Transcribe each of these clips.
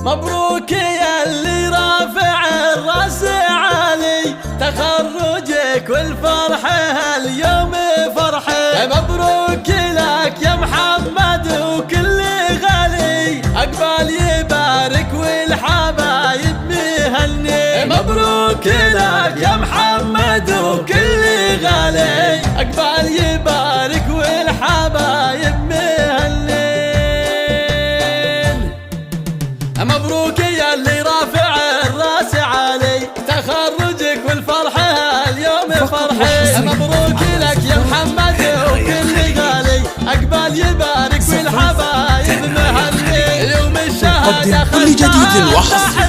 مبروك يا اللي رافع الراس عالي، تخرجك والفرحة اليوم فرحة. مبروك لك يا محمد وكل غالي، عقبال يبارك والحبايب مهني. مبروك لك يا محمد وكل غالي، عقبال يبارك والحبايب مهنين. مبروك يا اللي رافع الراس عالي، تخرجك والفرحة اليوم فرحة. مبروك لك يا محمد وكل غالي، عقبال يبارك والحبايب مهني. يوم الشهادة كل جديد وحصري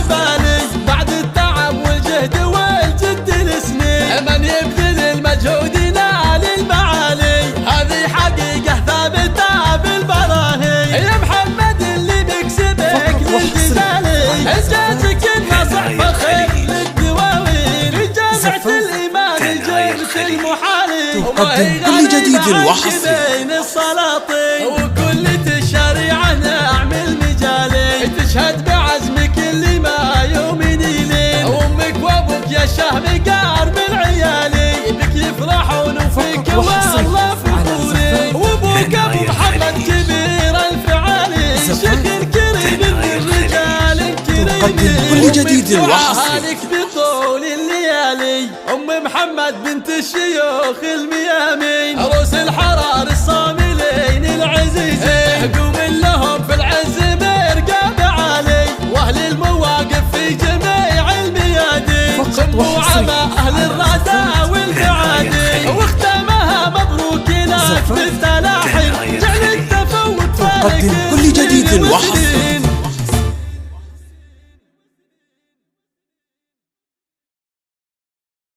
بعد التعب والجهد والجد السنين، من يبذل المجهود ينال المعالي، هذه حقيقة ثابتة بالبراهين. يا محمد اللي بيكسبك للجزالي، انجازك النصح فخر للدواوين، جامعة الإيمان جبت المحالي، تقدم كل جديد وحصري بين السلاطين، وكل الشريعة نعمل مجالي، تشهد بعزمك اللي ما يوم ينيلين. امك وابوك يا الشهم قارب العيالي، بك يفرحون وفيك والله فخورين. وابوك ابو محمد كبير الفعالي، شيخ كريم من الرجال الكريمين. تقدم كل جديد وحصري وعهالك بطول الليالي، ام محمد بنت الشيوخ الميامين، عروس الحرار الصاملين العزيزين، قوم لهم في العز مرقب عالي، واهل المواقف في جميع الميادين، سموا عما اهل الرادة والمعادي، واختامها مبروك لك بالتلاحم، جعل التفوق فارق